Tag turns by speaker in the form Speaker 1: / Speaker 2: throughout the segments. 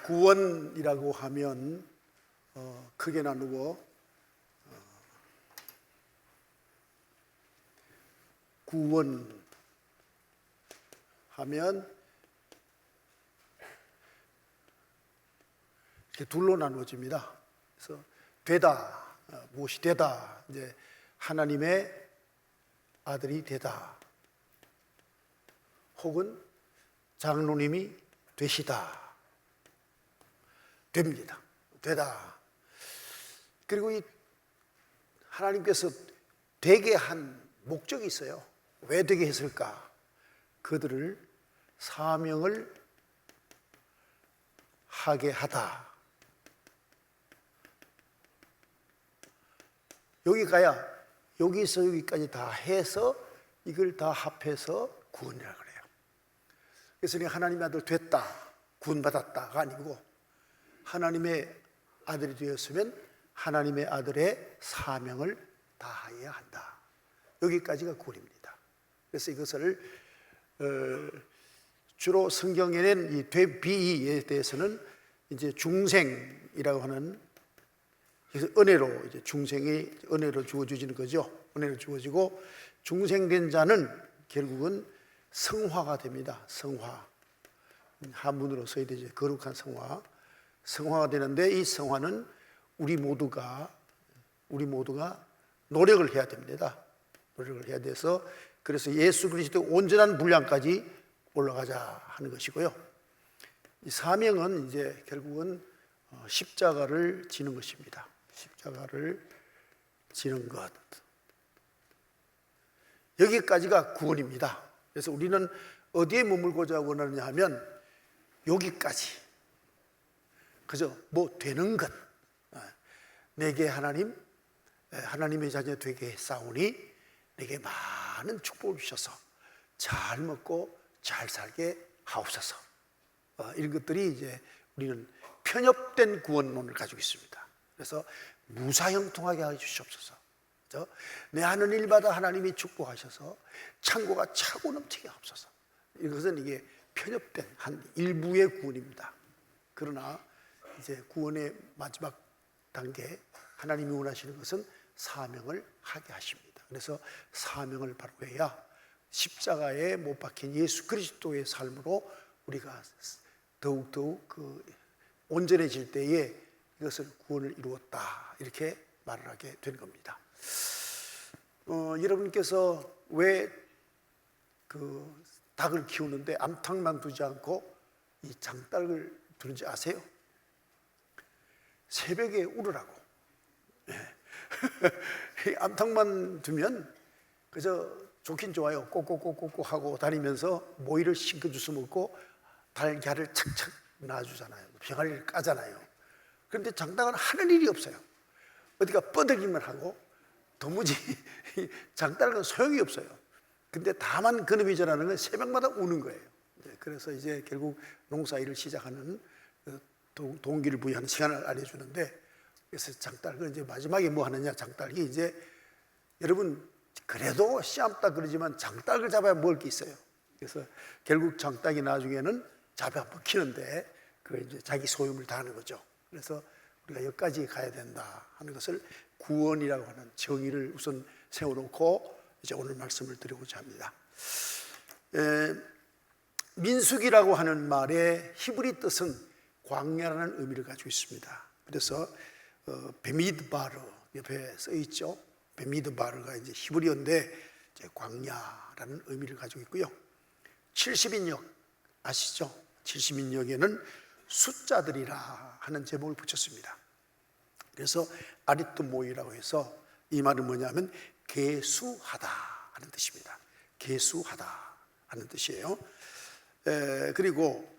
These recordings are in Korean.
Speaker 1: 구원이라고 하면 크게 나누고 구원 하면 이렇게 둘로 나누어집니다. 그래서 되다, 무엇이 되다, 이제 하나님의 아들이 되다, 혹은 장로님이 되시다, 됩니다. 되다. 그리고 이 하나님께서 되게 한 목적이 있어요. 왜 되게 했을까? 그들을 사명을 하게 하다. 여기 가야 여기서 여기까지 다 해서 이걸 다 합해서 구원이라 그래요. 그래서 하나님의 아들 됐다, 구원받았다가 아니고 하나님의 아들이 되었으면 하나님의 아들의 사명을 다해야 한다. 여기까지가 구원입니다. 그래서 이것을 주로 성경에는 이 되비에 대해서는 이제 중생이라고 하는, 그래서 은혜로 이제 중생이 은혜로 주어지는 거죠. 은혜로 주어지고 중생된 자는 결국은 성화가 됩니다. 성화, 한문으로 써야 되죠. 거룩한 성화, 성화가 되는데 이 성화는 우리 모두가 노력을 해야 됩니다. 노력을 해야 돼서 그래서 예수 그리스도 온전한 분량까지 올라가자 하는 것이고요. 이 사명은 이제 결국은 십자가를 지는 것입니다. 십자가를 지는 것. 여기까지가 구원입니다. 그래서 우리는 어디에 머물고자 원하느냐 하면 여기까지. 그저 뭐 되는 것. 내게 하나님의 자녀 되게 싸우니 내게 많은 축복을 주셔서 잘 먹고 잘 살게 하옵소서. 이런 것들이 이제 우리는 편협된 구원론을 가지고 있습니다. 그래서 무사형통하게 해 주시옵소서. 내 하는 일마다 하나님이 축복하셔서 창고가 차고 넘치게 하옵소서. 이것은 이게 편협된 한 일부의 구원입니다. 그러나 이제 구원의 마지막 단계, 하나님이 원하시는 것은 사명을 하게 하십니다. 그래서 사명을 바로 해야 십자가에 못 박힌 예수 그리스도의 삶으로 우리가 더욱더욱 온전해질 때에 이것을 구원을 이루었다, 이렇게 말을 하게 된 겁니다. 여러분께서 왜 닭을 키우는데 암탉만 두지 않고 이 장닭을 두는지 아세요? 새벽에 울으라고. 암탉만 두면 그저 좋긴 좋아요. 꼭꼭꼭꼭 하고 다니면서 모이를 싱크 주스 먹고 달걀을 착착 놔주잖아요. 병아리를 까잖아요. 그런데 장닭은 하는 일이 없어요. 어디가 뻗어기만 하고 도무지 장닭은 소용이 없어요. 근데 다만 그놈이 잘하는 건 새벽마다 우는 거예요. 그래서 이제 결국 농사일을 시작하는 동기를 부여하는 시간을 알려주는데, 그래서 장닭은 이제 마지막에 뭐 하느냐, 장닭이 이제 여러분 그래도 씨암탉 그러지만 장닭을 잡아야 먹을 게 있어요. 그래서 결국 장닭이 나중에는 잡아 먹히는데 그게 이제 자기 소유물 다하는 거죠. 그래서 우리가 여기까지 가야 된다 하는 것을 구원이라고 하는 정의를 우선 세워놓고 이제 오늘 말씀을 드리고자 합니다. 민수기라고 하는 말의 히브리 뜻은 광야라는 의미를 가지고 있습니다. 그래서 베미드바르 옆에 써 있죠. 베미드바르가 이제 히브리어인데 이제 광야라는 의미를 가지고 있고요. 70인역 아시죠? 70인역에는 숫자들이라 하는 제목을 붙였습니다. 그래서 아리트모이라고 해서 이 말은 뭐냐면 계수하다 하는 뜻입니다. 계수하다 하는 뜻이에요. 그리고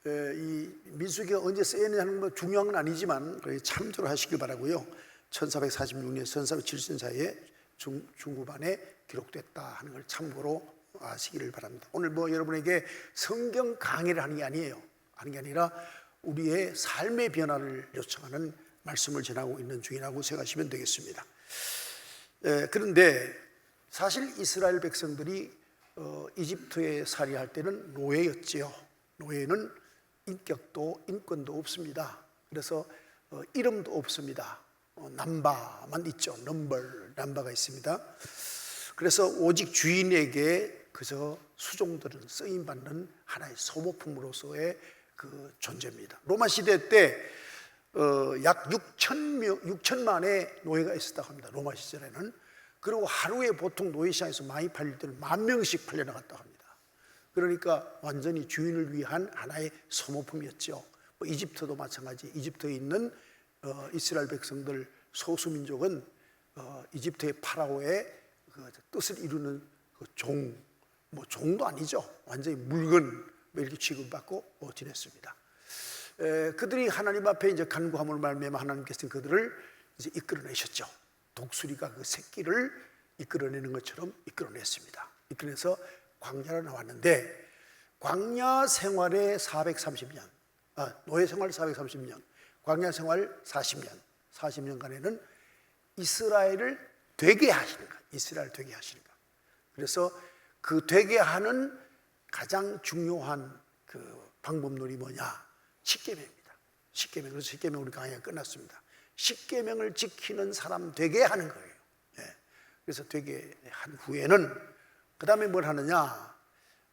Speaker 1: 이 민수기가 언제 쓰였느냐 하는 건 중요한 건 아니지만 참조를 하시길 바라고요. 1446년 1470년 사이에 중후반에 기록됐다 하는 걸 참고로 아시기를 바랍니다. 오늘 뭐 여러분에게 성경 강의를 하는 게 아니에요. 하는 게 아니라 우리의 삶의 변화를 요청하는 말씀을 전하고 있는 중이라고 생각하시면 되겠습니다. 그런데 사실 이스라엘 백성들이 이집트에 살이할 때는 노예였지요. 노예는 인격도 인권도 없습니다. 그래서 이름도 없습니다. 남바만 있죠. 남바가 있습니다. 그래서 오직 주인에게 그저 수종들은 쓰임받는 하나의 소모품으로서의 그 존재입니다. 로마 시대 때 약 6천만의 노예가 있었다고 합니다. 로마 시절에는. 그리고 하루에 보통 노예시장에서 많이 팔릴 때는 10,000명씩 팔려나갔다고 합니다. 그러니까 완전히 주인을 위한 하나의 소모품이었죠. 이집트도 마찬가지. 이집트에 있는 이스라엘 백성들 소수민족은 이집트의 파라오의 그 뜻을 이루는 그 종도 아니죠. 완전히 물건 이렇게 취급받고 지냈습니다. 그들이 하나님 앞에 이제 간구함을 말미암아 하나님께서는 그들을 이제 이끌어내셨죠. 독수리가 그 새끼를 이끌어내는 것처럼 이끌어냈습니다. 이끌어내서 광야로 나왔는데 광야 생활의 430년, 노예 생활 430년, 광야 생활 40년간에는 이스라엘을 되게 하시는 것, 이스라엘 되게 하시는 것. 그래서 그 되게 하는 가장 중요한 그 방법론이 뭐냐? 십계명입니다. 십계명. 그래서 십계명 우리 강의가 끝났습니다. 십계명을 지키는 사람 되게 하는 거예요. 그래서 되게 한 후에는 그 다음에 뭘 하느냐?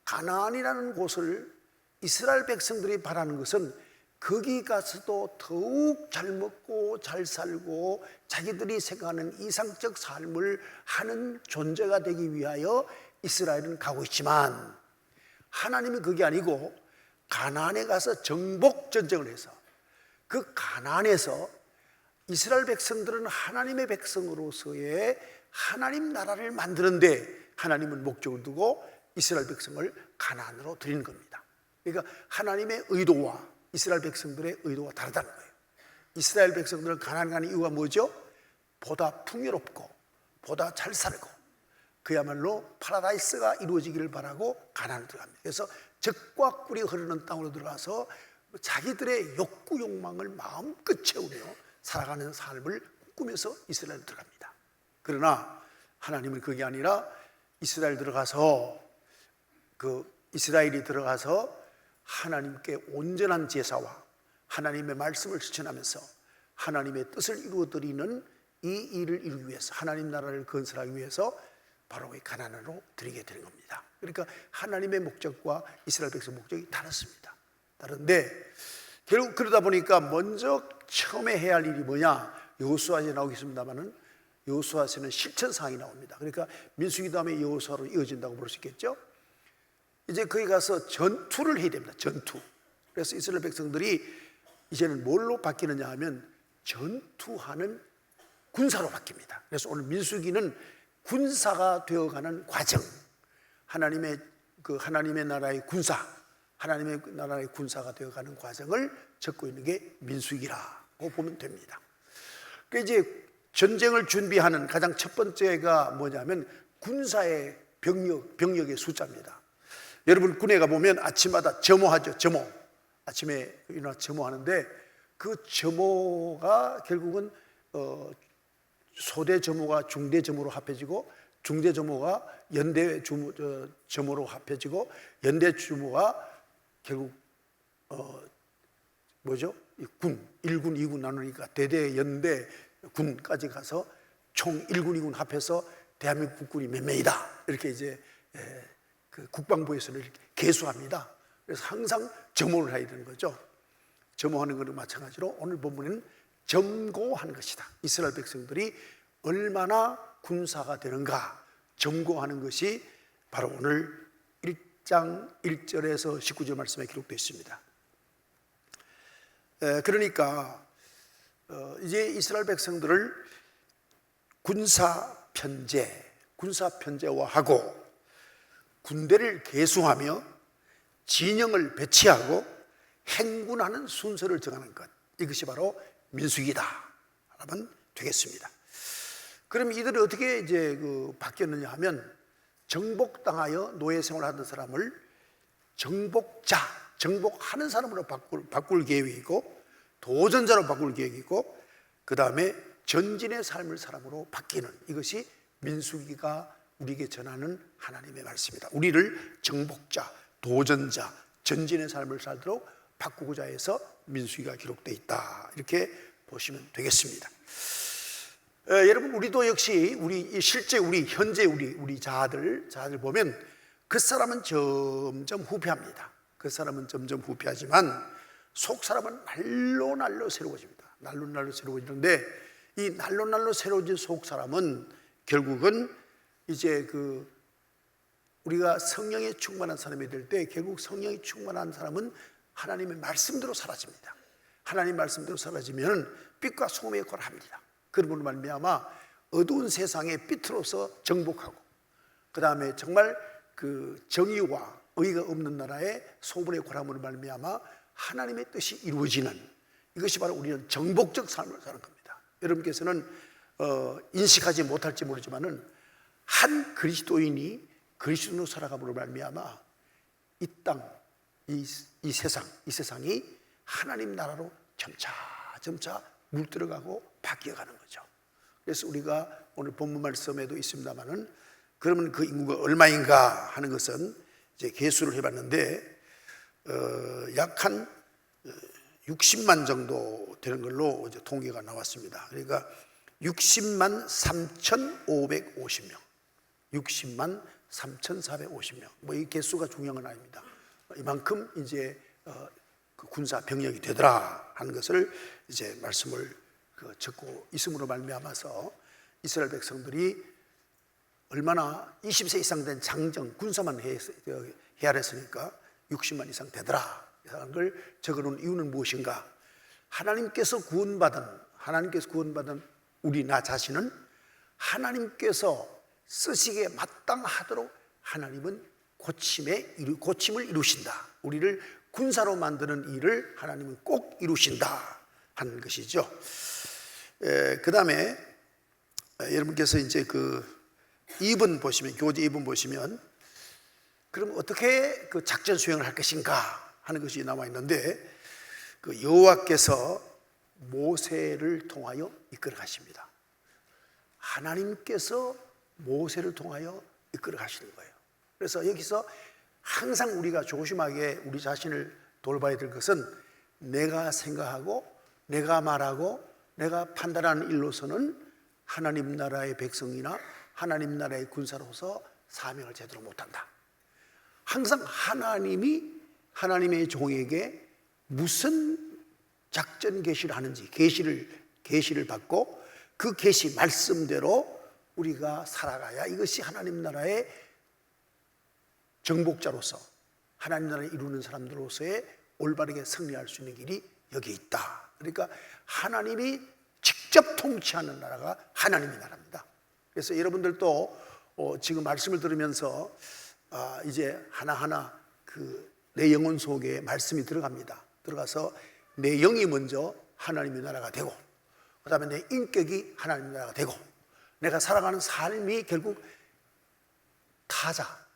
Speaker 1: 가나안이라는 곳을 이스라엘 백성들이 바라는 것은 거기 가서도 더욱 잘 먹고 잘 살고 자기들이 생각하는 이상적 삶을 하는 존재가 되기 위하여 이스라엘은 가고 있지만 하나님은 그게 아니고 가나안에 가서 정복 전쟁을 해서 그 가나안에서 이스라엘 백성들은 하나님의 백성으로서의 하나님 나라를 만드는데 하나님은 목적을 두고 이스라엘 백성을 가나안으로 드리는 겁니다. 그러니까 하나님의 의도와 이스라엘 백성들의 의도가 다르다는 거예요. 이스라엘 백성들은 가나안 가는 이유가 뭐죠? 보다 풍요롭고 보다 잘 살고 그야말로 파라다이스가 이루어지기를 바라고 가나안으로 들어갑니다. 그래서 젖과 꿀이 흐르는 땅으로 들어가서 자기들의 욕구 욕망을 마음껏 채우며 살아가는 삶을 꿈꾸면서 이스라엘 들어갑니다. 그러나 하나님은 그게 아니라 이스라엘이 들어가서 하나님께 온전한 제사와 하나님의 말씀을 실천하면서 하나님의 뜻을 이루어드리는 이 일을 이루기 위해서 하나님 나라를 건설하기 위해서 바로 이 가나안으로 드리게 되는 겁니다. 그러니까 하나님의 목적과 이스라엘 백성 목적이 다릅니다. 다른데 결국 그러다 보니까 먼저 처음에 해야 할 일이 뭐냐? 여호수아에 나오겠습니다만은 여호수아에는 실천 사항이 나옵니다. 그러니까 민수기 다음에 여호수아로 이어진다고 볼 수 있겠죠. 이제 거기 가서 전투를 해야 됩니다. 전투. 그래서 이스라엘 백성들이 이제는 뭘로 바뀌느냐 하면 전투하는 군사로 바뀝니다. 그래서 오늘 민수기는 군사가 되어가는 과정, 하나님의 나라의 군사, 하나님의 나라의 군사가 되어가는 과정을 적고 있는 게 민수기라고 보면 됩니다. 그 이제 전쟁을 준비하는 가장 첫 번째가 뭐냐면 군사의 병력의 숫자입니다. 여러분 군에 가보면 아침마다 점호하죠. 점호. 아침에 일어나 점호하는데 그 점호가 결국은 소대 점호가 중대 점호로 합해지고 중대 점호가 연대 점호로 합해지고 연대 점호가 결국 뭐죠? 군 1군 2군 나누니까 대대 연대 군까지 가서 총 1군 2군 합해서 대한민국 국군이 몇 명이다 이렇게 이제 그 국방부에서는 이렇게 계수합니다. 그래서 항상 점호를 해야 되는 거죠. 점호하는 것은 마찬가지로 오늘 본문에는 점고하는 것이다. 이스라엘 백성들이 얼마나 군사가 되는가 점고하는 것이 바로 오늘 1장 1절에서 19절 말씀에 기록되어 있습니다. 그러니까 이제 이스라엘 백성들을 군사 편제화하고 군대를 계수하며 진영을 배치하고 행군하는 순서를 정하는 것, 이것이 바로 민수기다 하면 되겠습니다. 그럼 이들이 어떻게 이제 바뀌었느냐 하면 정복당하여 노예 생활하던 사람을 정복하는 사람으로 바꿀 계획이고 도전자로 바꿀 계획이고 그 다음에 전진의 삶을 사람으로 바뀌는 이것이 민수기가 우리에게 전하는 하나님의 말씀이다. 우리를 정복자, 도전자, 전진의 삶을 살도록 바꾸고자 해서 민수기가 기록되어 있다, 이렇게 보시면 되겠습니다. 여러분, 우리도 역시 실제 현재 우리 자들 보면 그 사람은 점점 후패합니다. 그 사람은 점점 후패하지만 속 사람은 날로 새로워집니다. 날로 새로워지는데, 이 날로 새로워진 속 사람은 결국은 이제 우리가 성령에 충만한 사람이 될 때, 결국 성령이 충만한 사람은 하나님의 말씀대로 사라집니다. 하나님 말씀대로 사라지면 빛과 소금의 역할을 합니다. 그러므로 말미암아 어두운 세상에 빛으로서 정복하고, 그 다음에 정말 정의와 의가 없는 나라에 소금의 역할을 함으로 말미암아 하나님의 뜻이 이루어지는, 이것이 바로 우리는 정복적 삶을 사는 겁니다. 여러분께서는 인식하지 못할지 모르지만은 한 그리스도인이 그리스도로 살아감으로 말미암아 이 땅, 이 세상이 하나님 나라로 점차 물들어가고 바뀌어가는 거죠. 그래서 우리가 오늘 본문 말씀에도 있습니다만은, 그러면 그 인구가 얼마인가 하는 것은 이제 계수를 해봤는데, 약 한 60만 정도 되는 걸로 이제 통계가 나왔습니다. 그러니까 60만 3,550명, 60만 3,450명. 이 개수가 중요한 건 아닙니다. 이만큼 이제 그 군사 병력이 되더라 하는 것을 이제 말씀을 적고 있음으로 말미암아서 이스라엘 백성들이 얼마나 20세 이상 된 장정 군사만 헤아렸으니까 60만 이상 되더라 하는 걸 적어놓은 이유는 무엇인가? 하나님께서 구원받은 우리 나 자신은 하나님께서 쓰시기에 마땅하도록 하나님은 고침을 이루신다. 우리를 군사로 만드는 일을 하나님은 꼭 이루신다 하는 것이죠. 그 다음에 여러분께서 이제 2번 보시면, 교재 2번 보시면, 그럼 어떻게 작전 수행을 할 것인가 하는 것이 나와 있는데, 여호와께서 모세를 통하여 이끌어 가십니다. 하나님께서 모세를 통하여 이끌어 가시는 거예요. 그래서 여기서 항상 우리가 조심하게 우리 자신을 돌봐야 될 것은, 내가 생각하고 내가 말하고 내가 판단하는 일로서는 하나님 나라의 백성이나 하나님 나라의 군사로서 사명을 제대로 못한다. 항상 하나님의 종에게 무슨 작전 계시를 하는지 계시를 받고 그 계시 말씀대로 우리가 살아가야 이것이 하나님 나라의 정복자로서, 하나님 나라를 이루는 사람들로서의 올바르게 승리할 수 있는 길이 여기에 있다. 그러니까 하나님이 직접 통치하는 나라가 하나님의 나라입니다. 그래서 여러분들도 지금 말씀을 들으면서 이제 하나하나 내 영혼 속에 말씀이 들어갑니다. 들어가서 내 영이 먼저 하나님의 나라가 되고, 그 다음에 내 인격이 하나님의 나라가 되고, 내가 살아가는 삶이 결국 타자,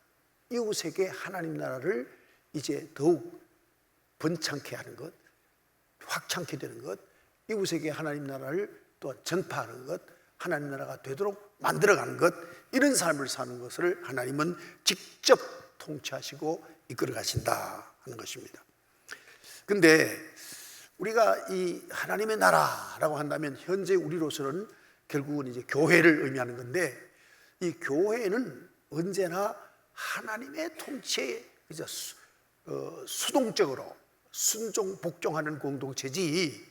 Speaker 1: 이웃에게 하나님 나라를 이제 더욱 번창케 하는 것, 확창케 되는 것, 이웃에게 하나님 나라를 또 전파하는 것, 하나님 나라가 되도록 만들어가는 것, 이런 삶을 사는 것을 하나님은 직접 통치하시고 이끌어 가신다 하는 것입니다. 근데 우리가 이 하나님의 나라라고 한다면 현재 우리로서는 결국은 이제 교회를 의미하는 건데, 이 교회는 언제나 하나님의 통치에 수동적으로 순종 복종하는 공동체지,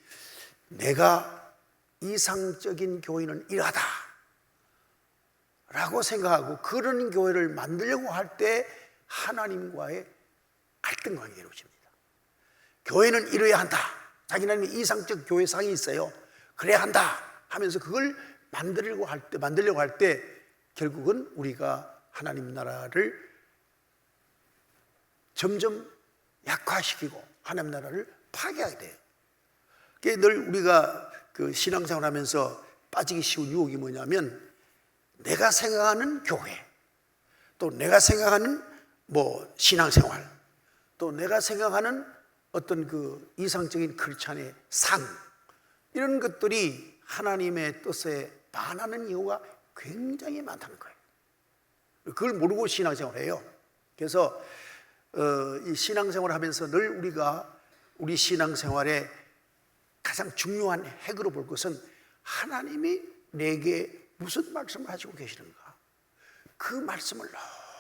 Speaker 1: 내가 이상적인 교회는 이러하다 라고 생각하고 그런 교회를 만들려고 할 때 하나님과의 갈등 관계가 이루어집니다. 교회는 이뤄야 한다, 자기는 이상적 교회상이 있어요, 그래야 한다 하면서 그걸 만들려고 할 때 결국은 우리가 하나님 나라를 점점 약화시키고 하나님 나라를 파괴하게 돼요. 늘 우리가 신앙생활 하면서 빠지기 쉬운 유혹이 뭐냐면, 내가 생각하는 교회, 또 내가 생각하는 신앙생활, 또 내가 생각하는 어떤 이상적인 크리스찬의 상, 이런 것들이 하나님의 뜻에 반하는 경우가 굉장히 많다는 거예요. 그걸 모르고 신앙생활을 해요. 그래서 이 신앙생활을 하면서 늘 우리가 우리 신앙생활에 가장 중요한 핵으로 볼 것은 하나님이 내게 무슨 말씀을 하시고 계시는가, 그 말씀을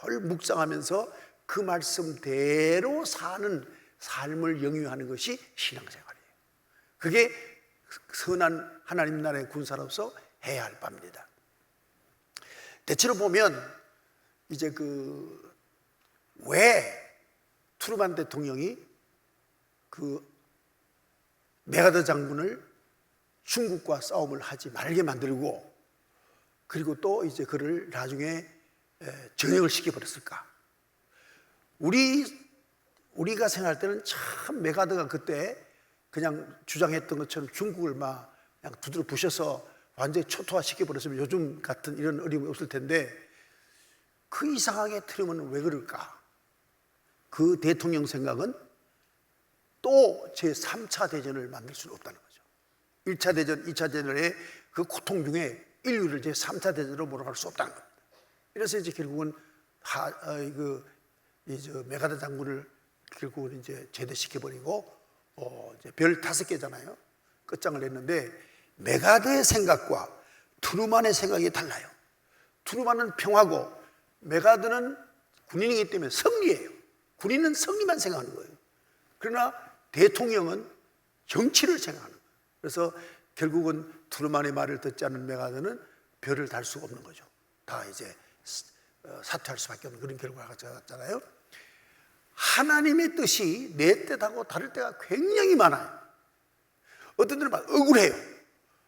Speaker 1: 늘 묵상하면서 그 말씀대로 사는 삶을 영위하는 것이 신앙생활이에요. 그게 선한 하나님 나라의 군사로서 해야 할 바입니다. 대체로 보면 이제 왜 트루만 대통령이 메가더 장군을 중국과 싸움을 하지 말게 만들고, 그리고 또 이제 그를 나중에 전역을 시켜버렸을까? 우리가 생각할 때는 참 메가더가 그때 그냥 주장했던 것처럼 중국을 막 그냥 두드러 부셔서 완전히 초토화 시켜버렸으면 요즘 같은 이런 어려움이 없을 텐데, 그 이상하게 트럼프는 왜 그럴까? 그 대통령 생각은 또 제3차 대전을 만들 수는 없다는 거죠. 1차 대전, 2차 대전의 그 고통 중에 인류를 제3차 대전으로 몰아갈 수 없다는 겁니다. 그래서 이제 결국은 메가더 장군을 결국은 이제 제대시켜버리고 이제 별 5개잖아요. 끝장을 냈는데, 메가더의 생각과 트루만의 생각이 달라요. 트루만은 평화고 메가더는 군인이기 때문에 승리예요. 군인은 승리만 생각하는 거예요. 그러나 대통령은 정치를 생각하는 거예요. 그래서 결국은 트루만의 말을 듣지 않는 메가더는 별을 달 수가 없는 거죠. 다 이제 사퇴할 수밖에 없는 그런 결과가 나왔잖아요. 하나님의 뜻이 내 뜻하고 다를 때가 굉장히 많아요. 어떤 데는 막 억울해요.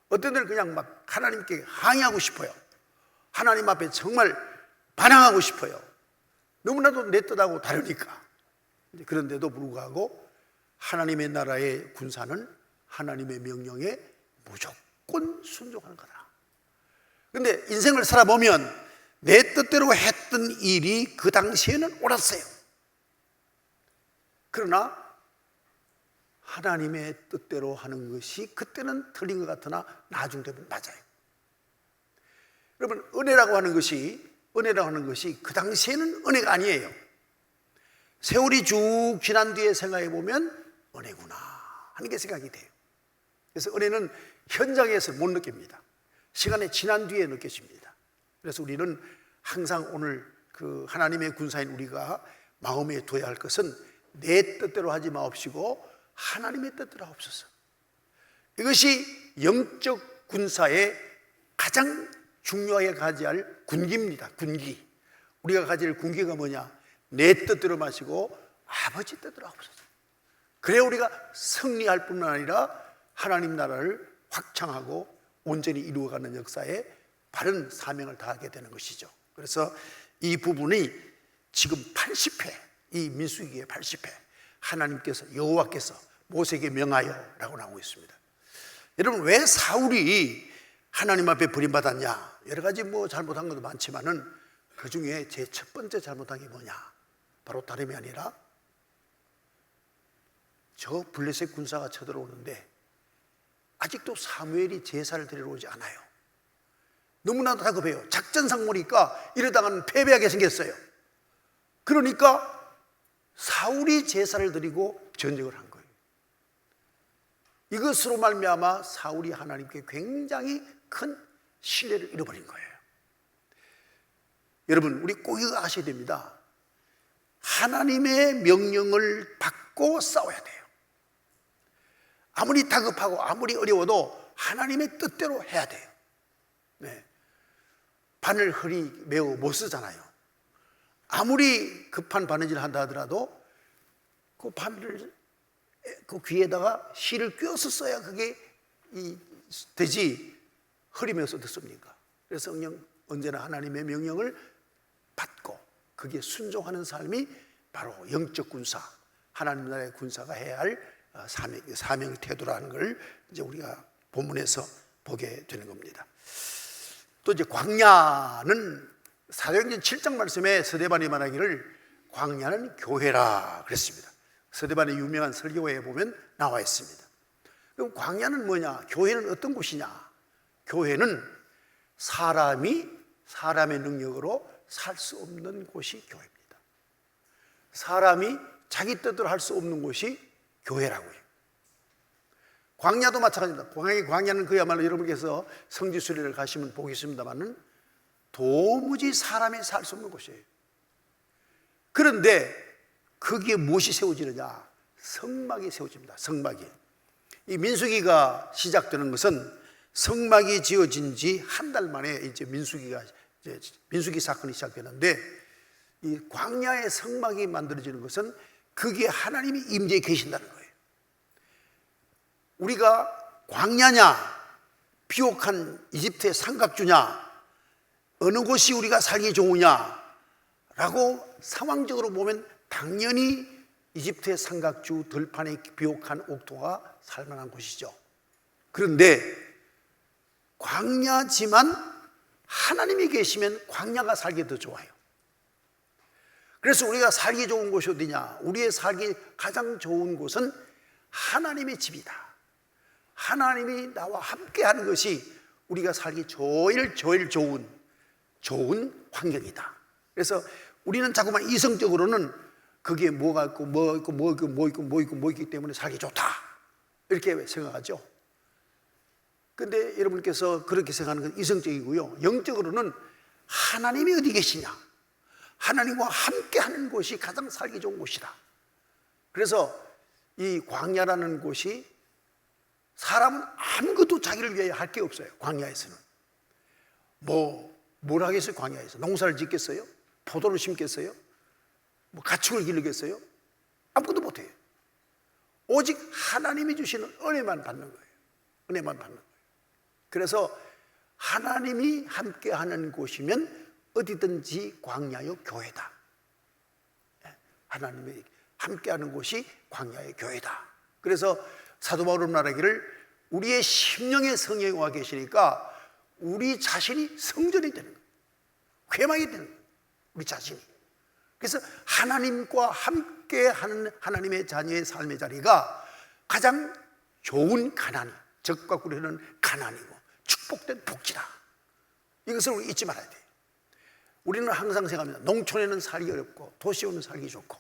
Speaker 1: 어떤 데는 그냥 막 하나님께 항의하고 싶어요. 하나님 앞에 정말 반항하고 싶어요. 너무나도 내 뜻하고 다르니까. 그런데도 불구하고 하나님의 나라의 군사는 하나님의 명령에 무조건 순종하는 거다. 그런데 인생을 살아보면 내 뜻대로 했던 일이 그 당시에는 옳았어요. 그러나 하나님의 뜻대로 하는 것이 그때는 틀린 것 같으나 나중 되면 맞아요. 여러분, 은혜라고 하는 것이 그 당시에는 은혜가 아니에요. 세월이 쭉 지난 뒤에 생각해 보면 은혜구나 하는 게 생각이 돼요. 그래서 은혜는 현장에서 못 느낍니다. 시간이 지난 뒤에 느껴집니다. 그래서 우리는 항상 오늘 그 하나님의 군사인 우리가 마음에 둬야 할 것은 내 뜻대로 하지 마옵시고 하나님의 뜻대로 하옵소서. 이것이 영적 군사의 가장 중요하게 가져야 할 군기입니다. 군기. 우리가 가질 군기가 뭐냐? 내 뜻대로 마시고 아버지 뜻대로 하옵소서. 그래야 우리가 승리할 뿐만 아니라 하나님 나라를 확창하고 온전히 이루어가는 역사에 바른 사명을 다하게 되는 것이죠. 그래서 이 부분이 지금 80회, 이 민수기의 80회, 하나님께서 여호와께서 모세에게 명하여라고 나오고 있습니다. 여러분, 왜 사울이 하나님 앞에 버림받았냐? 여러 가지 잘못한 것도 많지만은 그 중에 제 첫 번째 잘못한 게 뭐냐? 바로 다름이 아니라 저 블레셋 군사가 쳐들어오는데 아직도 사무엘이 제사를 드리러 오지 않아요. 너무나도 다급해요. 작전상 보니까 이러다가는 패배하게 생겼어요. 그러니까 사울이 제사를 드리고 전쟁을 한 거예요. 이것으로 말미암아 사울이 하나님께 굉장히 큰 신뢰를 잃어버린 거예요. 여러분, 우리 꼭 이거 아셔야 됩니다. 하나님의 명령을 받고 싸워야 돼요. 아무리 다급하고 아무리 어려워도 하나님의 뜻대로 해야 돼요. 네. 바늘흐리 매우 못 쓰잖아요. 아무리 급한 바느질을 한다 하더라도 그 바늘 그 귀에다가 실을 꿰어서 써야 그게 되지 흐리면서 듣습니까? 그래서 언제나 하나님의 명령을 받고 그게 순종하는 삶이 바로 영적 군사, 하나님 나라의 군사가 해야 할 사명 태도라는 걸 이제 우리가 본문에서 보게 되는 겁니다. 또 이제 광야는 사도행전 7장 말씀에 스데반이 말하기를 광야는 교회라 그랬습니다. 스데반의 유명한 설교회에 보면 나와 있습니다. 그럼 광야는 뭐냐? 교회는 어떤 곳이냐? 교회는 사람이 사람의 능력으로 살 수 없는 곳이 교회입니다. 사람이 자기 뜻대로 할 수 없는 곳이 교회라고요. 광야도 마찬가지입니다. 광야는 그야말로 여러분께서 성지 순례를 가시면 보겠습니다만은 도무지 사람이 살 수 없는 곳이에요. 그런데 거기에 무엇이 세워지느냐? 성막이 세워집니다. 성막이. 이 민수기가 시작되는 것은 성막이 지어진 지 한 달 만에 이제 민수기 사건이 시작되는데, 이 광야의 성막이 만들어지는 것은 거기에 하나님이 임재해 계신다는 거예요. 우리가 광야냐, 비옥한 이집트의 삼각주냐, 어느 곳이 우리가 살기 좋으냐 라고 상황적으로 보면 당연히 이집트의 삼각주 들판에 비옥한 옥토가 살만한 곳이죠. 그런데 광야지만 하나님이 계시면 광야가 살기 더 좋아요. 그래서 우리가 살기 좋은 곳이 어디냐? 우리의 살기 가장 좋은 곳은 하나님의 집이다. 하나님이 나와 함께 하는 것이 우리가 살기 제일 좋은 환경이다. 그래서 우리는 자꾸만 이성적으로는 거기에 뭐가 있고 뭐 있기 때문에 살기 좋다 이렇게 생각하죠. 근데 여러분께서 그렇게 생각하는 건 이성적이고요, 영적으로는 하나님이 어디 계시냐, 하나님과 함께 하는 곳이 가장 살기 좋은 곳이다. 그래서 이 광야라는 곳이, 사람은 아무것도 자기를 위해 할 게 없어요. 광야에서는 뭘 하겠어요? 광야에서 농사를 짓겠어요? 포도를 심겠어요? 가축을 기르겠어요? 아무것도 못해요. 오직 하나님이 주시는 은혜만 받는 거예요. 은혜만 받는 거예요. 그래서 하나님이 함께하는 곳이면 어디든지 광야의 교회다. 하나님이 함께하는 곳이 광야의 교회다. 그래서 사도 바울은 말하기를, 우리의 심령의 성령이 와 계시니까 우리 자신이 성전이 되는 거예요. 회막이 되는 거예요. 우리 자신이. 그래서 하나님과 함께하는 하나님의 자녀의 삶의 자리가 가장 좋은 가난이, 적과 구려는 가난이고 축복된 복지다. 이것을 우리 잊지 말아야 돼요. 우리는 항상 생각합니다. 농촌에는 살기 어렵고 도시에는 살기 좋고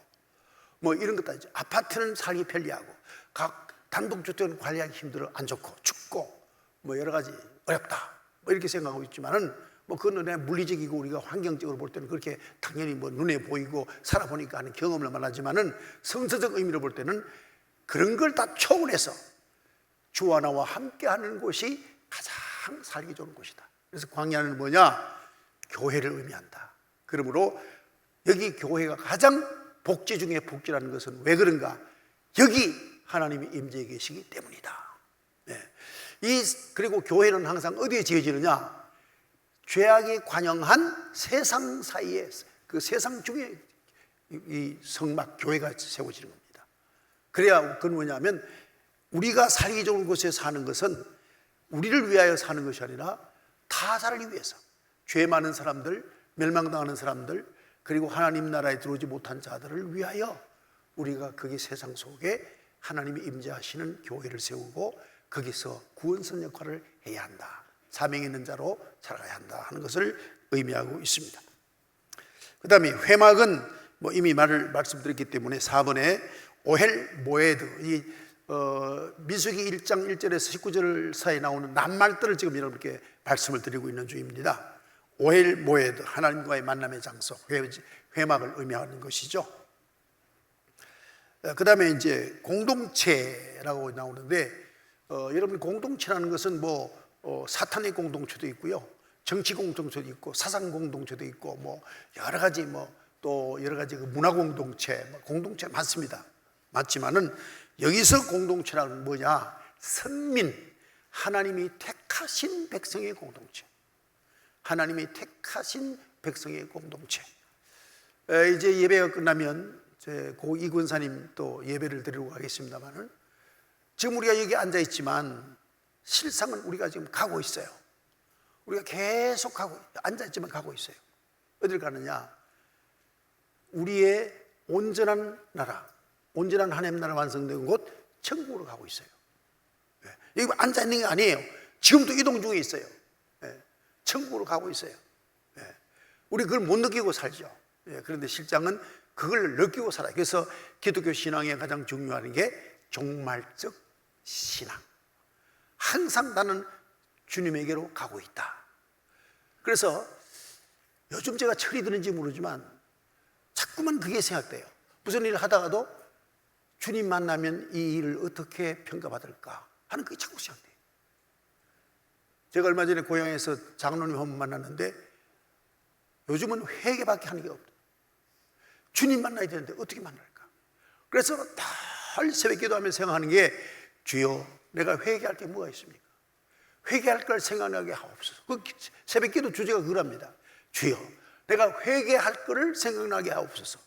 Speaker 1: 이런 것도 아니죠. 아파트는 살기 편리하고 각 단독주택은 관리하기 힘들어, 안 좋고 춥고 여러 가지 어렵다 이렇게 생각하고 있지만은 그건 그냥 물리적이고 우리가 환경적으로 볼 때는 그렇게 당연히 눈에 보이고 살아보니까 하는 경험을 말하지만은 성서적 의미로 볼 때는 그런 걸 다 초월해서 주와 나와 함께하는 곳이 가장 살기 좋은 곳이다. 그래서 광야는 뭐냐? 교회를 의미한다. 그러므로 여기 교회가 가장 복지 중에 복지라는 것은 왜 그런가? 여기 하나님이 임재해 계시기 때문이다. 네. 그리고 교회는 항상 어디에 지어지느냐? 죄악이 관영한 세상 사이에, 그 세상 중에 이 성막 교회가 세워지는 겁니다. 그래야 그건 뭐냐면, 우리가 살기 좋은 곳에 사는 것은 우리를 위하여 사는 것이 아니라 타자를 위해서, 죄 많은 사람들, 멸망당하는 사람들, 그리고 하나님 나라에 들어오지 못한 자들을 위하여 우리가 거기 세상 속에 하나님이 임재하시는 교회를 세우고 거기서 구원선 역할을 해야 한다. 사명 있는 자로 살아가야 한다 하는 것을 의미하고 있습니다. 그 다음에 회막은 이미 말씀드렸기 때문에 4번에 오헬 모에드, 민수기 1장 1절에서 19절 사이에 나오는 낱말들을 지금 여러분께 말씀을 드리고 있는 중입니다. 오헬 모에드, 하나님과의 만남의 장소, 회막을 의미하는 것이죠. 그 다음에 이제 공동체라고 나오는데, 여러분 공동체라는 것은 사탄의 공동체도 있고요, 정치 공동체도 있고, 사상 공동체도 있고, 여러 가지 또 여러 가지 문화 공동체, 공동체 많습니다. 많지만은 여기서 공동체라는 뭐냐? 선민, 하나님이 택하신 백성의 공동체. 하나님이 택하신 백성의 공동체. 이제 예배가 끝나면 고 이권사님 또 예배를 드리러 가겠습니다만은, 지금 우리가 여기 앉아 있지만 실상은 우리가 지금 가고 있어요. 우리가 계속 앉아 있지만 가고 있어요. 어딜 가느냐? 우리의 온전한 나라, 온전한 하나님 나라 완성된 곳 천국으로 가고 있어요. 여기 앉아 있는 게 아니에요. 지금도 이동 중에 있어요. 천국으로 가고 있어요. 우리 그걸 못 느끼고 살죠. 그런데 실장은 그걸 느끼고 살아요. 그래서 기독교 신앙의 가장 중요한 게 종말적 신앙. 항상 나는 주님에게로 가고 있다. 그래서 요즘 제가 철이 드는지 모르지만 자꾸만 그게 생각돼요. 무슨 일을 하다가도 주님 만나면 이 일을 어떻게 평가받을까 하는 그게 자꾸 생각돼요. 제가 얼마 전에 고향에서 장로님 한 분 만났는데 요즘은 회개밖에 하는 게 없다. 주님 만나야 되는데 어떻게 만날까? 그래서 늘 새벽 기도하면서 생각하는 게 주여 내가 회개할 게 뭐가 있습니까? 회개할 걸 생각나게 하옵소서. 그 새벽 기도 주제가 그럽니다. 주여 내가 회개할 거를 생각나게 하옵소서.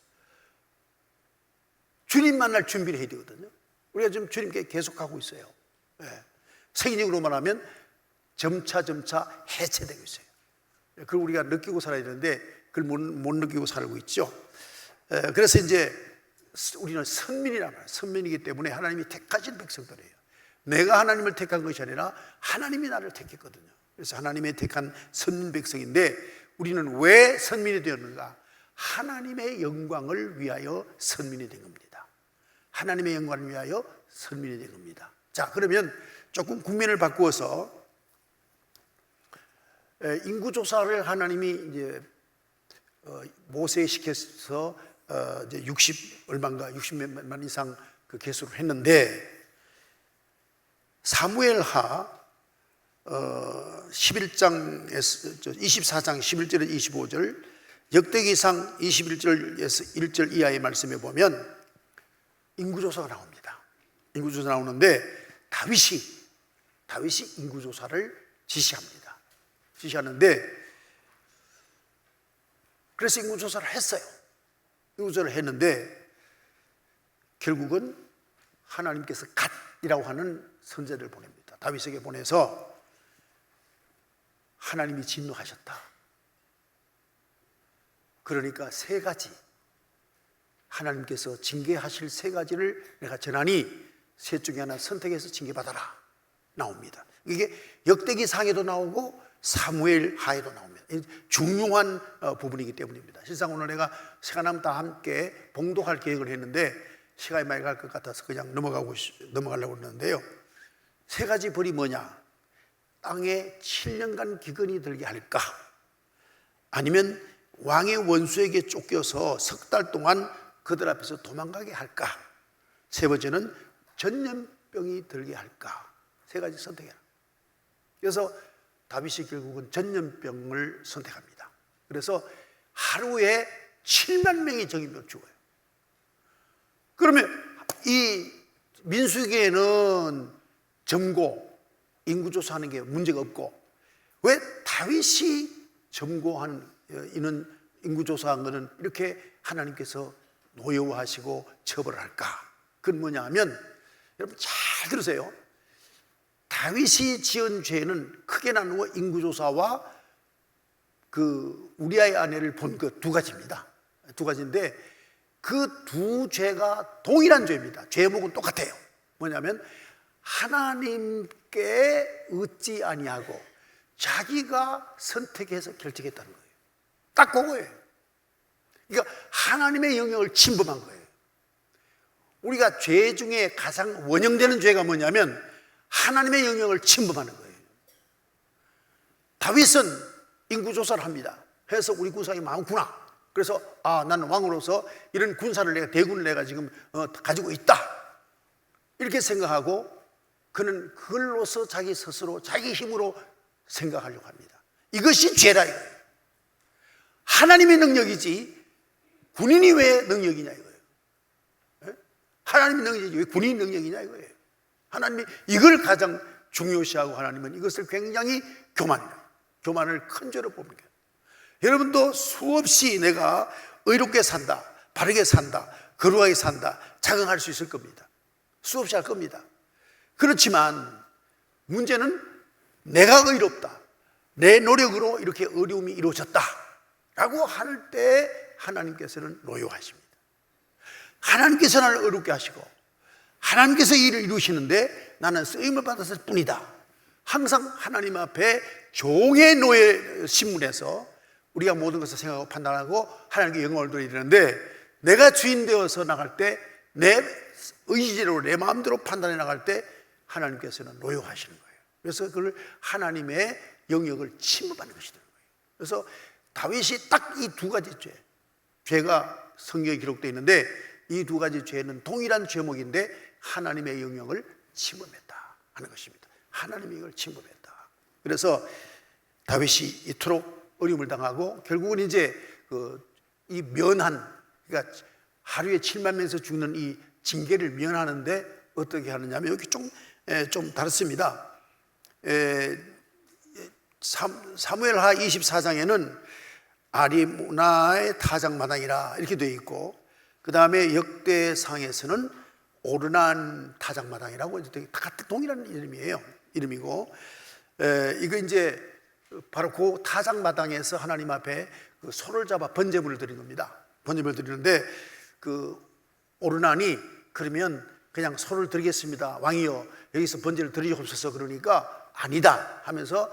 Speaker 1: 주님 만날 준비를 해야 되거든요. 우리가 지금 주님께 계속 가고 있어요. 네. 세계적으로 말하면 점차 해체되고 있어요. 그걸 우리가 느끼고 살아야 되는데 그걸 못 느끼고 살고 있죠. 그래서 이제 우리는 선민이란 말이에요. 선민이기 때문에 하나님이 택하신 백성들이에요. 내가 하나님을 택한 것이 아니라 하나님이 나를 택했거든요. 그래서 하나님의 택한 선민 백성인데 우리는 왜 선민이 되었는가? 하나님의 영광을 위하여 선민이 된 겁니다. 하나님의 영광을 위하여 선민이 된 겁니다. 자, 그러면 조금 국면을 바꾸어서 인구조사를 하나님이 이제 모세에 시켜서 이제 60만 이상 그 개수를 했는데 사무엘하 11장에서 24장 11절에서 25절 역대기상 21절에서 1절 이하의 말씀에 보면 인구조사가 나옵니다. 인구조사 나오는데 다윗이 인구조사를 지시하는데 그래서 인구조사를 했어요. 인구조사를 했는데 결국은 하나님께서 갓이라고 하는 선제를 보냅니다. 다윗에게 보내서 하나님이 진노하셨다. 그러니까 세 가지 하나님께서 징계하실 세 가지를 내가 전하니 셋 중에 하나 선택해서 징계받아라 나옵니다. 이게 역대기상에도 나오고 사무엘하에도 나옵니다. 중요한 부분이기 때문입니다. 실상 오늘 내가 시간 나면 다 함께 봉독할 계획을 했는데 시간이 많이 갈 것 같아서 그냥 넘어가려고 했는데요. 세 가지 벌이 뭐냐? 땅에 7년간 기근이 들게 할까? 아니면 왕의 원수에게 쫓겨서 석 달 동안 그들 앞에서 도망가게 할까? 세 번째는 전염병이 들게 할까? 세 가지 선택해라. 그래서 다윗이 결국은 전염병을 선택합니다. 그래서 하루에 7만 명이 전염병을 죽어요. 그러면 이 민수기에는 점고, 인구조사하는 게 문제가 없고 왜 다윗이 점고하는 이는 인구조사한 것은 이렇게 하나님께서 노여워하시고 처벌을 할까? 그건 뭐냐 하면 여러분 잘 들으세요. 다윗이 지은 죄는 크게 나누어 인구조사와 그 우리아의 아내를 본 그 두 가지입니다. 두 가지인데 그 두 죄가 동일한 죄입니다. 제목은 똑같아요. 뭐냐면 하나님께 얻지 아니하고 자기가 선택해서 결정했다는 거예요. 딱 그거예요. 그러니까 하나님의 영역을 침범한 거예요. 우리가 죄 중에 가장 원형되는 죄가 뭐냐면 하나님의 영역을 침범하는 거예요. 다윗은 인구조사를 합니다. 해서 우리 군사가 많구나. 그래서 나는 왕으로서 이런 군사를 내가 대군을 내가 지금 가지고 있다. 이렇게 생각하고 그는 그걸로서 자기 스스로 자기 힘으로 생각하려고 합니다. 이것이 죄라 이거예요. 하나님의 능력이지 군인이 왜 능력이냐 이거예요. 하나님의 능력이지 왜 군인이 능력이냐 이거예요. 하나님이 이걸 가장 중요시하고 하나님은 이것을 굉장히 교만을 큰 죄로 뽑는 거예요. 여러분도 수없이 내가 의롭게 산다, 바르게 산다, 거룩하게 산다 자긍할 수 있을 겁니다. 수없이 할 겁니다. 그렇지만 문제는 내가 의롭다, 내 노력으로 이렇게 어려움이 이루어졌다 라고 할 때 하나님께서는 노여워하십니다. 하나님께서 나를 어렵게 하시고 하나님께서 일을 이루시는데 나는 쓰임을 받았을 뿐이다. 항상 하나님 앞에 종의 노예 신문에서 우리가 모든 것을 생각하고 판단하고 하나님께 영광을 돌리는데 내가 주인 되어서 나갈 때 내 의지로 내 마음대로 판단해 나갈 때 하나님께서는 노여워하시는 거예요. 그래서 그걸 하나님의 영역을 침범하는 것이 되는 거예요. 그래서 다윗이 딱 이 두 가지 죄가 성경에 기록되어 있는데, 이 두 가지 죄는 동일한 죄목인데 하나님의 영역을 침범했다 하는 것입니다. 하나님의 영역을 침범했다. 그래서 다윗이 이토록 어려움을 당하고 결국은 이제 이 면한, 그러니까 하루에 7만 명에서 죽는 이 징계를 면하는데 어떻게 하느냐면 여기 좀 다릅니다. 사무엘하 24장에는 아리무나의 타작마당이라 이렇게 되어 있고, 그 다음에 역대상에서는 오르난 타작마당이라고 같은 동일한 이름이고, 이거 이제 바로 그 타작마당에서 하나님 앞에 그 소를 잡아 번제물을 드린 겁니다. 번제물을 드리는데 그 오르난이 그러면 그냥 소를 드리겠습니다, 왕이여 여기서 번제를 드리옵소서. 그러니까 아니다 하면서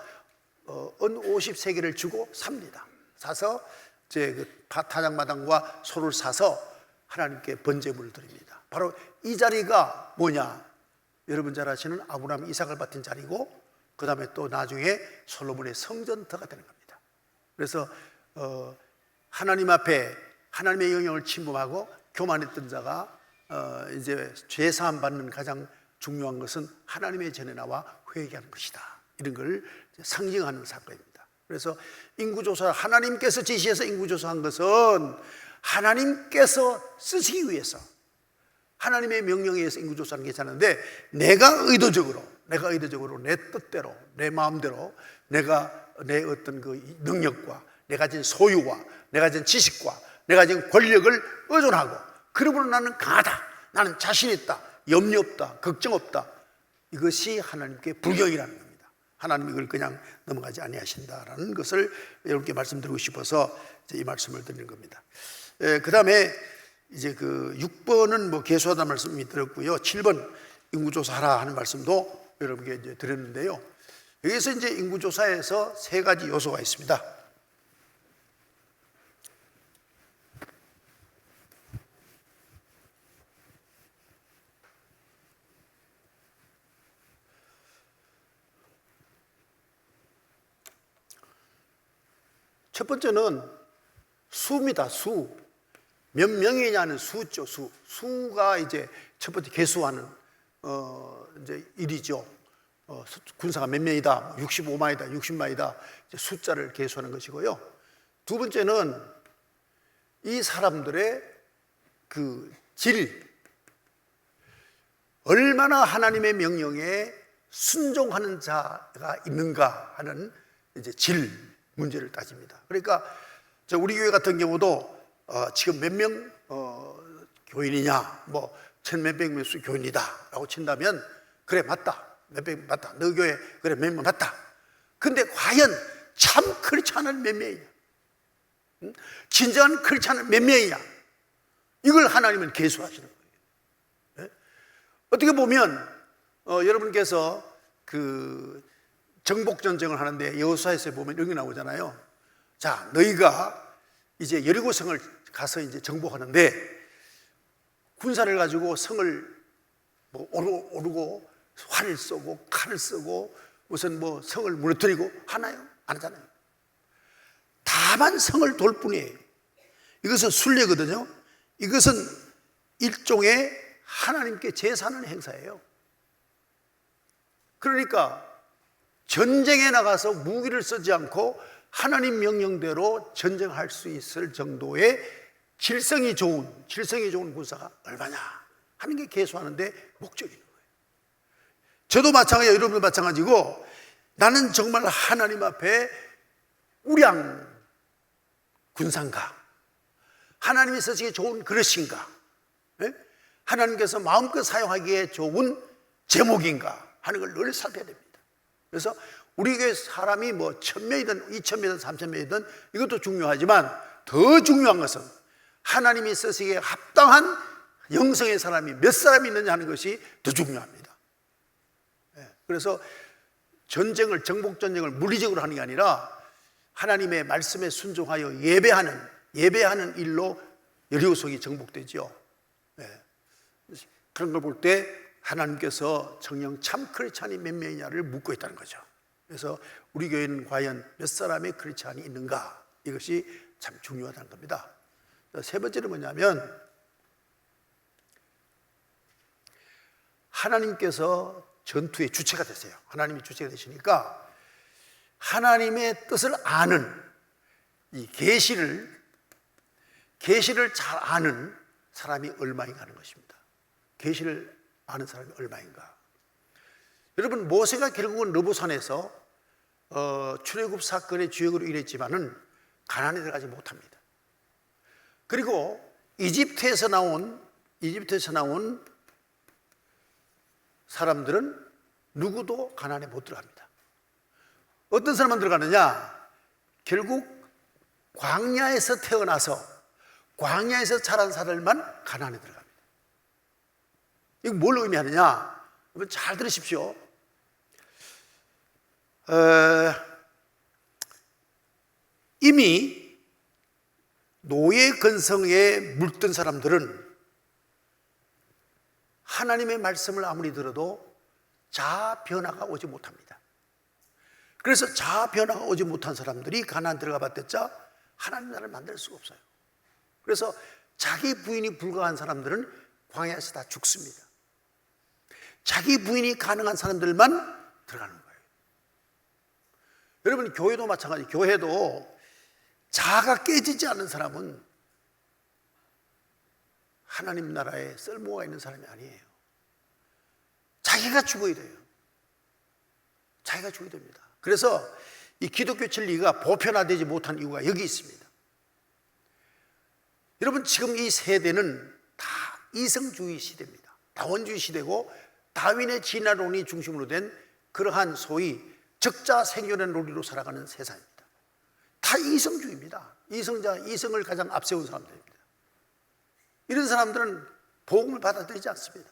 Speaker 1: 은 50세겔을 주고 삽니다. 사서 이제 그 타작마당과 소를 사서 하나님께 번제물을 드립니다. 바로 이 자리가 뭐냐? 여러분 잘 아시는 아브라함 이삭을 받은 자리고, 그 다음에 또 나중에 솔로몬의 성전터가 되는 겁니다. 그래서 하나님 앞에 하나님의 영역을 침범하고 교만했던 자가 이제 죄사함 받는 가장 중요한 것은 하나님의 전에 나와 회개하는 것이다. 이런 걸 상징하는 사건입니다. 그래서 인구조사, 하나님께서 지시해서 인구조사한 것은 하나님께서 쓰시기 위해서, 하나님의 명령에 의해서 인구조사는 괜찮은데 내가 의도적으로 내 뜻대로, 내 마음대로 내가 내 어떤 그 능력과 내가 가진 소유와 내가 가진 지식과 내가 가진 권력을 의존하고, 그러므로 나는 강하다, 나는 자신 있다, 염려 없다, 걱정 없다, 이것이 하나님께 불경이라는 겁니다. 하나님 이걸 그냥 넘어가지 아니하신다라는 것을 여러분께 말씀드리고 싶어서 이 말씀을 드리는 겁니다. 그 다음에 이제 그 6번은 뭐 계수하다 말씀이 들었고요. 7번 인구조사하라 하는 말씀도 여러분께 이제 드렸는데요. 여기서 이제 인구조사에서 세 가지 요소가 있습니다. 첫 번째는 수입니다. 수. 몇 명이냐는 수죠. 수가 이제 첫 번째 계수하는 이제 일이죠. 군사가 몇 명이다, 65만이다, 60만이다, 숫자를 계수하는 것이고요. 두 번째는 이 사람들의 그 질, 얼마나 하나님의 명령에 순종하는 자가 있는가 하는 이제 질 문제를 따집니다. 그러니까 우리 교회 같은 경우도 지금 몇 명 교인이냐, 뭐 1,000몇백 명수 교인이다라고 친다면 그래 맞다, 몇백 맞다, 너 교회 그래 몇 명 맞다. 근데 과연 참 그렇지 않은 몇 명이냐, 진정한 그렇지 않은 몇 명이냐, 이걸 하나님은 계수하시는 거예요. 어떻게 보면 여러분께서 그 정복전쟁을 하는데 여호수아에서 보면 이런 게 나오잖아요. 자, 너희가 이제 여리고성을 가서 이제 정복하는데 군사를 가지고 성을 뭐 오르고 활을 쏘고 칼을 쓰고 무슨 뭐 성을 무너뜨리고 하나요? 안 하잖아요. 다만 성을 돌 뿐이에요. 이것은 순례거든요. 이것은 일종의 하나님께 제사하는 행사예요. 그러니까 전쟁에 나가서 무기를 쓰지 않고 하나님 명령대로 전쟁할 수 있을 정도의 질성이 좋은 군사가 얼마냐 하는 게 계수하는데 목적인 거예요. 저도 마찬가지예요. 여러분도 마찬가지고, 나는 정말 하나님 앞에 우량 군사인가, 하나님이 쓰시기에 좋은 그릇인가, 하나님께서 마음껏 사용하기에 좋은 제목인가 하는 걸 늘 살펴야 됩니다. 그래서 우리 교회 사람이 뭐 1,000명이든 2,000명이든 3,000명이든 이것도 중요하지만 더 중요한 것은 하나님이 쓰시기에 합당한 영성의 사람이 몇 사람이 있느냐 하는 것이 더 중요합니다. 그래서 정복전쟁을 물리적으로 하는 게 아니라 하나님의 말씀에 순종하여 예배하는 일로 여리고성이 정복되죠. 그런 걸 볼 때 하나님께서 정녕 참 크리스찬이 몇 명이냐를 묻고 있다는 거죠. 그래서 우리 교회는 과연 몇 사람의 크리스찬이 있는가, 이것이 참 중요하다는 겁니다. 세 번째는 뭐냐면, 하나님께서 전투의 주체가 되세요. 하나님이 주체가 되시니까 하나님의 뜻을 아는 이 계시를 잘 아는 사람이 얼마인가 하는 것입니다. 계시를 아는 사람이 얼마인가. 여러분, 모세가 결국은 느보산에서 출애굽 사건의 주역으로 일했지만은 가나안에 들어가지 못합니다. 그리고 이집트에서 나온 사람들은 누구도 가나안에 못 들어갑니다. 어떤 사람만 들어가느냐? 결국 광야에서 태어나서 광야에서 자란 사람만 가나안에 들어갑니다. 이거 뭘 의미하느냐? 여러분 잘 들으십시오. 이미 노예 근성에 물든 사람들은 하나님의 말씀을 아무리 들어도 자아 변화가 오지 못합니다. 그래서 자아 변화가 오지 못한 사람들이 가나안 들어가 봤댔자 하나님 나라를 만들 수가 없어요. 그래서 자기 부인이 불가한 사람들은 광야에서 다 죽습니다. 자기 부인이 가능한 사람들만 들어가는 거예요. 여러분, 교회도 마찬가지. 교회도 자아가 깨지지 않는 사람은 하나님 나라에 쓸모가 있는 사람이 아니에요. 자기가 죽어야 돼요. 자기가 죽어야 됩니다. 그래서 이 기독교 진리가 보편화되지 못한 이유가 여기 있습니다. 여러분, 지금 이 세대는 다 이성주의 시대입니다. 다원주의 시대고 다윈의 진화론이 중심으로 된 그러한 소위 적자 생존의 논리로 살아가는 세상입니다. 다 이성주의입니다. 이성을 가장 앞세운 사람들입니다. 이런 사람들은 복음을 받아들이지 않습니다.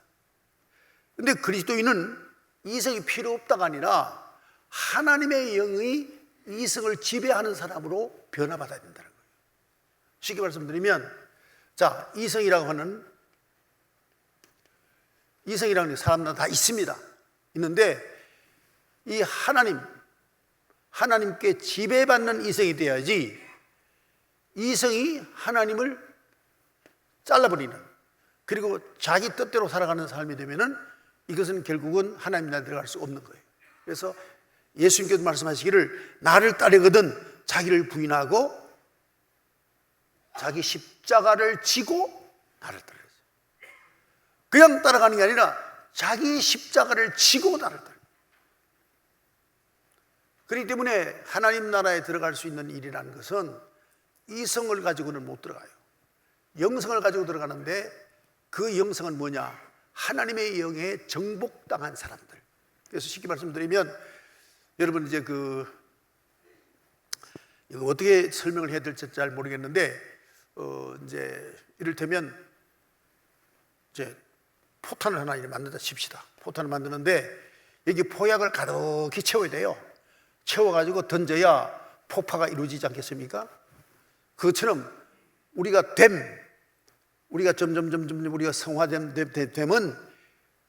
Speaker 1: 그런데 그리스도인은 이성이 필요 없다가 아니라 하나님의 영이 이성을 지배하는 사람으로 변화받아야 된다는 거예요. 쉽게 말씀드리면, 자, 이성이라는 사람들 다 있습니다. 있는데 이 하나님께 지배받는 이성이 돼야지, 이성이 하나님을 잘라버리는, 그리고 자기 뜻대로 살아가는 삶이 되면은 이것은 결국은 하나님 나라에 들어갈 수 없는 거예요. 그래서 예수님께서 말씀하시기를 나를 따르거든 자기를 부인하고 자기 십자가를 지고 나를 따르라. 그냥 따라가는 게 아니라 자기 십자가를 지고 나를 따르라. 그렇기 때문에 하나님 나라에 들어갈 수 있는 일이라는 것은 이성을 가지고는 못 들어가요. 영성을 가지고 들어가는데, 그 영성은 뭐냐? 하나님의 영에 정복당한 사람들. 그래서 쉽게 말씀드리면, 여러분 이제 이거 어떻게 설명을 해야 될지 잘 모르겠는데, 이제 이를테면 이제 포탄을 하나 만든다 칩시다. 포탄을 만드는데 여기 포약을 가득히 채워야 돼요. 채워가지고 던져야 폭파가 이루어지지 않겠습니까? 그것처럼 우리가 점점 우리가 성화되면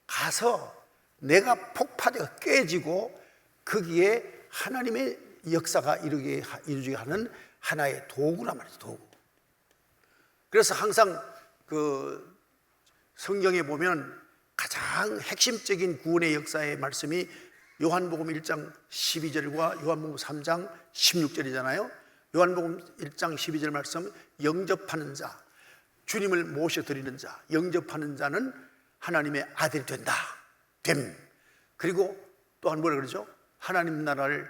Speaker 1: 가서 내가 폭파되어 깨지고 거기에 하나님의 역사가 이루어지게 하는 하나의 도구란 말이죠. 도구. 그래서 항상 성경에 보면 가장 핵심적인 구원의 역사의 말씀이 요한복음 1장 12절과 요한복음 3장 16절이잖아요. 요한복음 1장 12절 말씀, 영접하는 자, 주님을 모셔드리는 자, 영접하는 자는 하나님의 아들이 된다. 그리고 또한 뭐라 그러죠? 하나님 나라의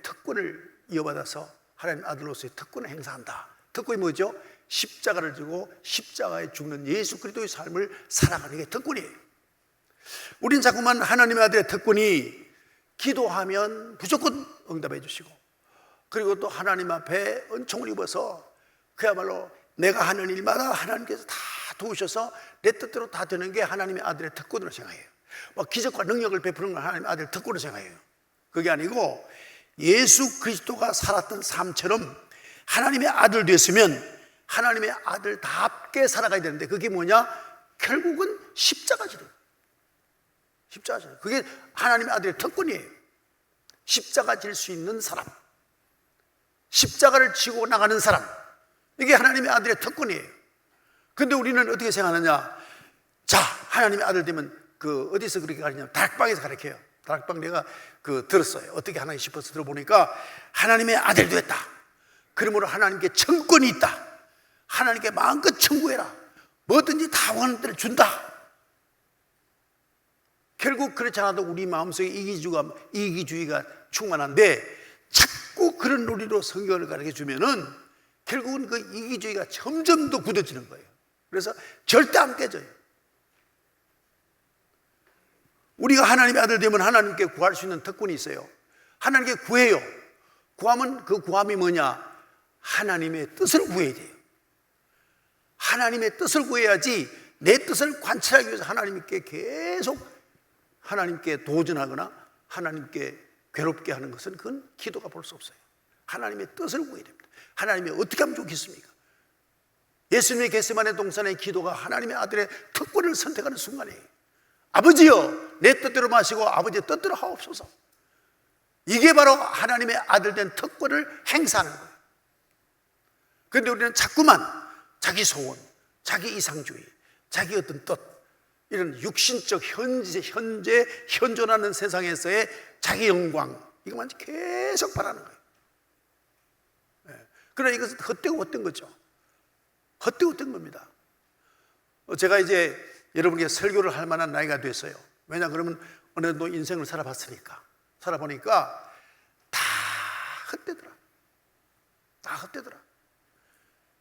Speaker 1: 특권을 이어받아서 하나님 아들로서의 특권을 행사한다. 특권이 뭐죠? 십자가를 지고 십자가에 죽는 예수 그리스도의 삶을 살아가는 게 특권이에요. 우린 자꾸만 하나님의 아들의 특권이 기도하면 무조건 응답해 주시고, 그리고 또 하나님 앞에 은총을 입어서 그야말로 내가 하는 일마다 하나님께서 다 도우셔서 내 뜻대로 다 되는 게 하나님의 아들의 특권으로 생각해요. 기적과 능력을 베푸는 건 하나님의 아들의 특권으로 생각해요. 그게 아니고 예수 그리스도가 살았던 삶처럼 하나님의 아들 됐으면 하나님의 아들답게 살아가야 되는데, 그게 뭐냐? 결국은 십자가 지름. 십자가. 그게 하나님의 아들의 특권이에요. 십자가 질 수 있는 사람, 십자가를 지고 나가는 사람, 이게 하나님의 아들의 특권이에요. 근데 우리는 어떻게 생각하느냐? 자, 하나님의 아들 되면 어디서 그렇게 가르치냐면 다락방에서 가르쳐요. 다락방 내가 들었어요. 어떻게 하나 싶어서 들어보니까 하나님의 아들 되었다. 그러므로 하나님께 청권이 있다. 하나님께 마음껏 청구해라. 뭐든지 다 원하는 대로 준다. 결국 그렇지 않아도 우리 마음속에 이기주의가 충만한데 자꾸 그런 논리로 성경을 가르쳐주면은 결국은 그 이기주의가 점점 더 굳어지는 거예요. 그래서 절대 안 깨져요. 우리가 하나님의 아들 되면 하나님께 구할 수 있는 특권이 있어요. 하나님께 구해요. 구하면 그 구함이 뭐냐? 하나님의 뜻을 구해야 돼요. 하나님의 뜻을 구해야지 내 뜻을 관찰하기 위해서 하나님께 계속 하나님께 도전하거나 하나님께 괴롭게 하는 것은 그건 기도가 볼 수 없어요. 하나님의 뜻을 구해야 됩니다. 하나님이 어떻게 하면 좋겠습니까? 예수님의 겟세마네 동산의 기도가 하나님의 아들의 특권을 선택하는 순간이에요. 아버지여, 내 뜻대로 마시고 아버지의 뜻대로 하옵소서. 이게 바로 하나님의 아들 된 특권을 행사하는 거예요. 그런데 우리는 자꾸만 자기 소원, 자기 이상주의, 자기 어떤 뜻, 이런 육신적 현존하는 세상에서의 자기 영광, 이것만 계속 바라는 거예요. 그러나 이것은 헛된 거죠. 헛된 겁니다. 제가 이제 여러분에게 설교를 할 만한 나이가 됐어요. 왜냐 그러면 어느 정도 인생을 살아보니까 다 헛되더라. 다 헛되더라.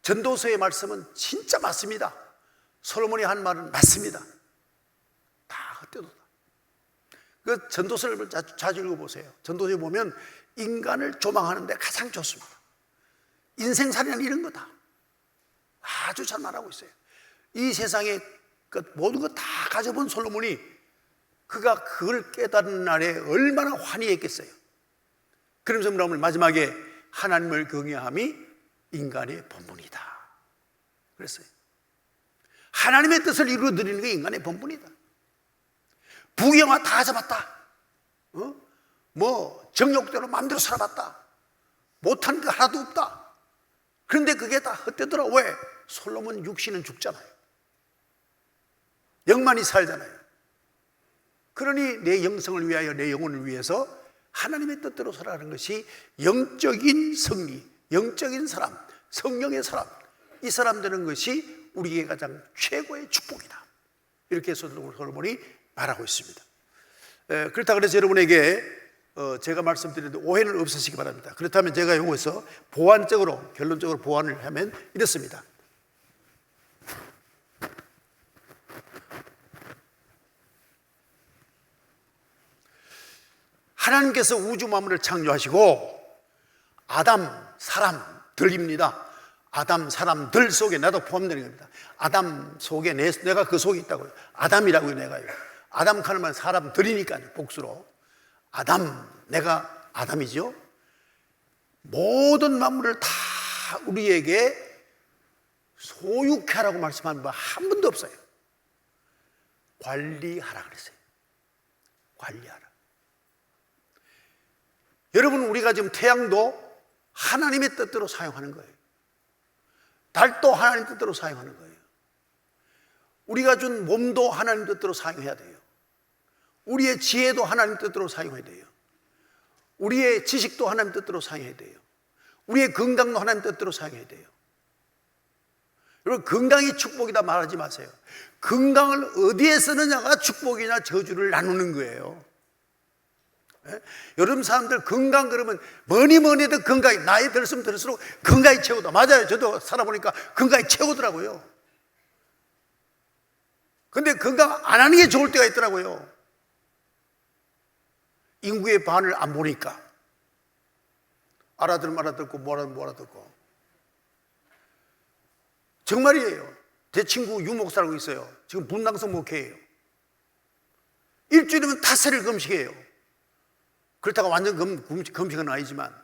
Speaker 1: 전도서의 말씀은 진짜 맞습니다. 솔로몬이 한 말은 맞습니다. 다 헛되도다. 그 전도서를 자주 읽어보세요. 전도서에 보면 인간을 조망하는 데 가장 좋습니다. 인생살이는 이런 거다. 아주 잘 말하고 있어요. 이 세상에 모든 거 다 가져본 솔로몬이 그가 그걸 깨달은 날에 얼마나 환희했겠어요. 그러면서 뭐라고 마지막에 하나님을 경외함이 인간의 본분이다 그랬어요. 하나님의 뜻을 이루어드리는 게 인간의 본분이다. 부귀영화 다 잡았다. 정욕대로 마음대로 살아봤다. 못한 게 하나도 없다. 그런데 그게 다 헛되더라. 왜? 솔로몬 육신은 죽잖아요. 영만이 살잖아요. 그러니 내 영성을 위하여, 내 영혼을 위해서 하나님의 뜻대로 살아가는 것이 영적인 승리, 영적인 사람, 성령의 사람, 이 사람 되는 것이 우리에게 가장 최고의 축복이다. 이렇게 솔로몬이 말하고 있습니다. 그렇다고 해서 여러분에게 제가 말씀드리는데 오해는 없으시기 바랍니다. 그렇다면 제가 여기서 결론적으로 보완을 하면 이렇습니다. 하나님께서 우주 만물을 창조하시고 사람들입니다. 아담 사람들 속에 나도 포함되는 겁니다. 아담 속에 내가 그 속에 있다고요. 아담이라고요, 내가요. 아담 하는 사람들이니까요, 복수로. 내가 아담이죠. 모든 만물을 다 우리에게 소유하라고 말씀한 바 한 번도 없어요. 관리하라 그랬어요. 관리하라. 여러분, 우리가 지금 태양도 하나님의 뜻대로 사용하는 거예요. 달도 하나님 뜻대로 사용하는 거예요. 우리가 준 몸도 하나님 뜻대로 사용해야 돼요. 우리의 지혜도 하나님 뜻대로 사용해야 돼요. 우리의 지식도 하나님 뜻대로 사용해야 돼요. 우리의 건강도 하나님 뜻대로 사용해야 돼요. 여러분, 건강이 축복이다 말하지 마세요. 건강을 어디에 쓰느냐가 축복이냐 저주를 나누는 거예요. 여러분 사람들 건강 그러면 뭐니 해도 건강이, 나이 들었으면 들을수록 건강이 최고다. 맞아요. 저도 살아보니까 건강이 최고더라고요. 근데 건강 안 하는 게 좋을 때가 있더라고요. 인구의 반을 안 보니까 알아들으면 알아듣고 못 알아듣고. 정말이에요. 제 친구 유목 살고 있어요. 지금 분당성 목회예요. 일주일이면 5세를 금식해요. 그렇다고 완전 금식은 아니지만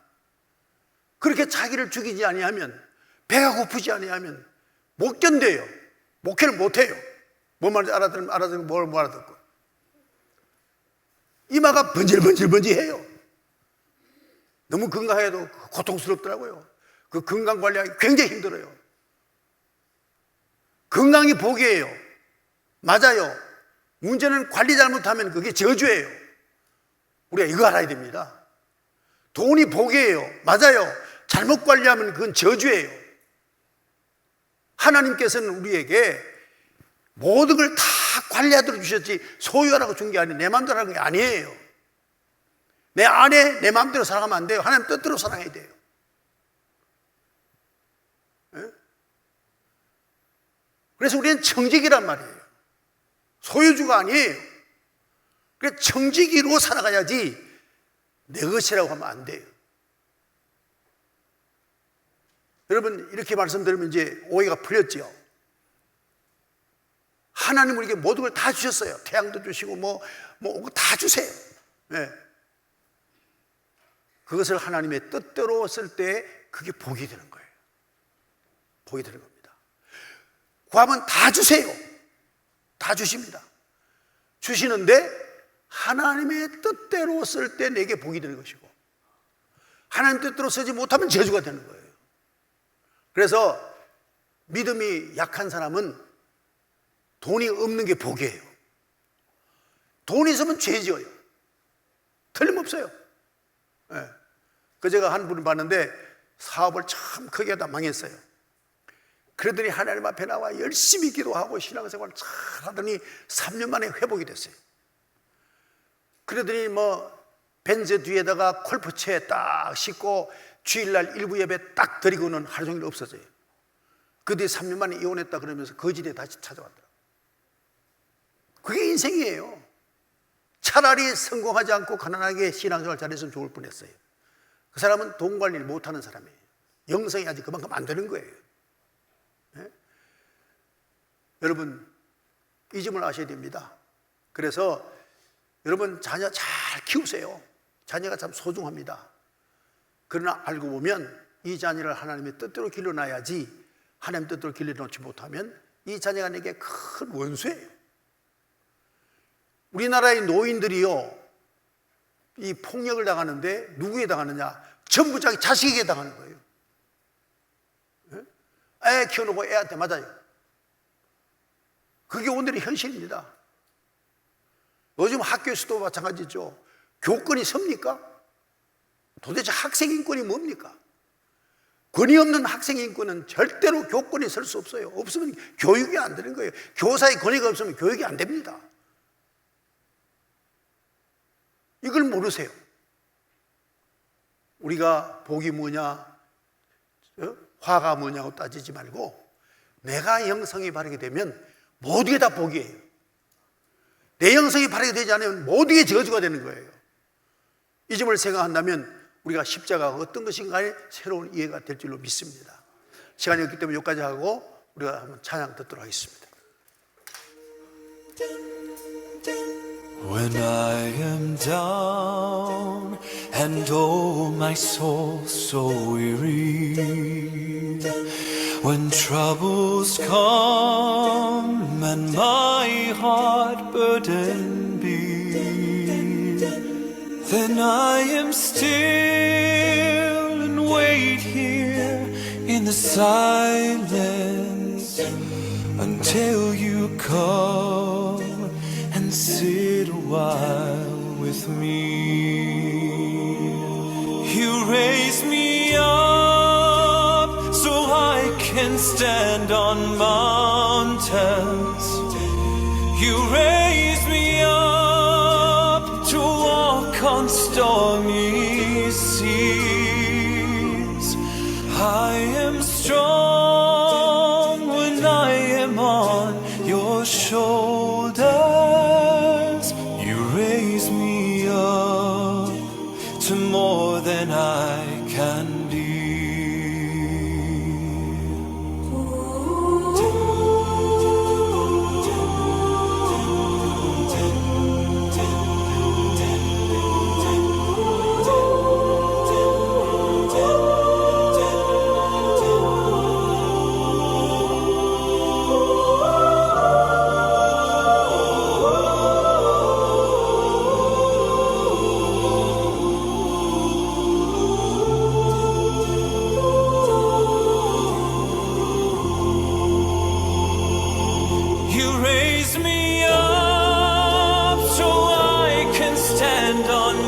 Speaker 1: 그렇게 자기를 죽이지 아니하면, 배가 고프지 아니하면 못 견뎌요. 목회를 못해요. 뭔 말인지 알아들으면 알아듣고 뭘 못 알아듣고. 이마가 번질번질번질해요. 너무 건강해도 고통스럽더라고요. 그 건강 관리하기 굉장히 힘들어요. 건강이 복이에요. 맞아요. 문제는 관리 잘못하면 그게 저주예요. 우리가 이거 알아야 됩니다. 돈이 복이에요. 맞아요. 잘못 관리하면 그건 저주예요. 하나님께서는 우리에게 모든 걸 다 관리하도록 주셨지 소유하라고 준 게 아니에요. 내 마음대로 하는 게 아니에요. 내 아내 내 마음대로 살아가면 안 돼요. 하나님 뜻대로 사랑해야 돼요. 그래서 우리는 청지기란 말이에요. 소유주가 아니에요. 그래서 청지기로 살아가야지 내 것이라고 하면 안 돼요. 여러분 이렇게 말씀드리면 이제 오해가 풀렸죠. 하나님 우리에게 모든 걸 다 주셨어요. 태양도 주시고 뭐 다 주세요. 네. 그것을 하나님의 뜻대로 쓸 때 그게 복이 되는 거예요. 복이 되는 겁니다. 구하면 다 주세요. 다 주십니다. 주시는데 하나님의 뜻대로 쓸 때 내게 복이 되는 것이고 하나님 뜻대로 쓰지 못하면 저주가 되는 거예요. 그래서 믿음이 약한 사람은 돈이 없는 게 복이에요. 돈이 있으면 죄 지어요. 틀림없어요. 네. 그 제가 한 분을 봤는데 사업을 참 크게 하다 망했어요. 그러더니 하나님 앞에 나와 열심히 기도하고 신앙생활을 잘 하더니 3년 만에 회복이 됐어요. 그러더니 벤츠 뒤에다가 골프채 딱 싣고 주일날 일부 예배 딱 드리고는 하루 종일 없어져요. 그 뒤에 3년 만에 이혼했다 그러면서 거지에 다시 찾아왔더라고요. 그게 인생이에요. 차라리 성공하지 않고 가난하게 신앙생활 잘했으면 좋을 뻔했어요. 그 사람은 돈 관리를 못하는 사람이에요. 영성이 아직 그만큼 안 되는 거예요. 네? 여러분 이 점을 아셔야 됩니다. 그래서 여러분 자녀 잘 키우세요. 자녀가 참 소중합니다. 그러나 알고 보면 이 자녀를 하나님의 뜻대로 길러놔야지 하나님 뜻대로 길러놓지 못하면 이 자녀가 내게 큰 원수예요. 우리나라의 노인들이요 이 폭력을 당하는데 누구에 당하느냐? 전부 자기 자식에게 당하는 거예요. 애 키워놓고 애한테 맞아요. 그게 오늘의 현실입니다. 요즘 학교에서도 마찬가지죠. 교권이 섭니까? 도대체 학생 인권이 뭡니까? 권위 없는 학생 인권은 절대로 교권이 설 수 없어요. 없으면 교육이 안 되는 거예요. 교사의 권위가 없으면 교육이 안 됩니다. 이걸 모르세요. 우리가 복이 뭐냐, 화가 뭐냐고 따지지 말고 내가 영성이 바르게 되면 모든 게 다 복이에요. 내 영성이 바르게 되지 않으면 모든 게 저주가 되는 거예요. 이 점을 생각한다면 우리가 십자가가 어떤 것인가에 새로운 이해가 될 줄로 믿습니다. 시간이 없기 때문에 여기까지 하고 우리가 한번 찬양 듣도록 하겠습니다.
Speaker 2: When I am down and oh my soul so weary, when troubles come and my heart burden be, then I am still and wait here in the silence until you come and sit a while with me. You raise me up so I can stand on mountains. You raise me up to walk on stormy seas. I am strong when I am on your shoulders. Raise me up to more than I can be.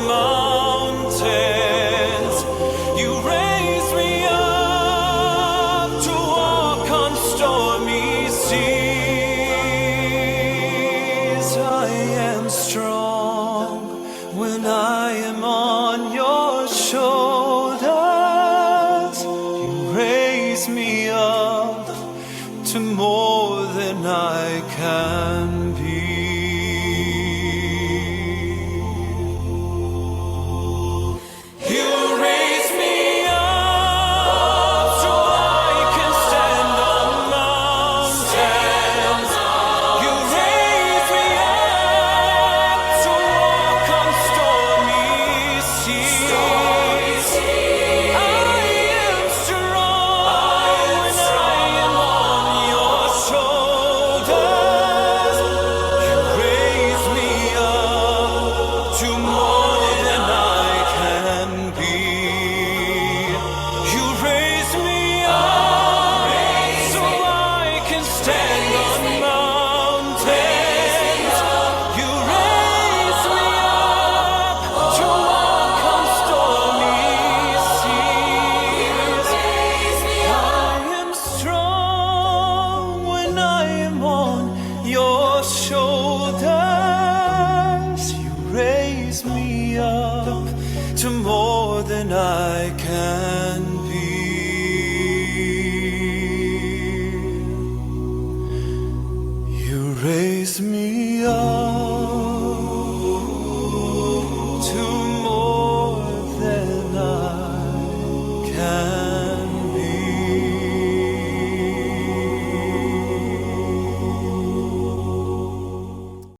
Speaker 2: mountains. You raise me up to walk on stormy seas. I am strong when I am on your shoulders. You raise me up to more than I can be. You raise me up so I can stand on mountains. You raise me up to walk on stormy seas. I am strong when I am on your shoulders. You raise me up to more than I can be. You raise me up so I can stand on mountains. You raise me up to walk on stormy seas. I am strong when I am on your shoulders. You raise me up to more than I can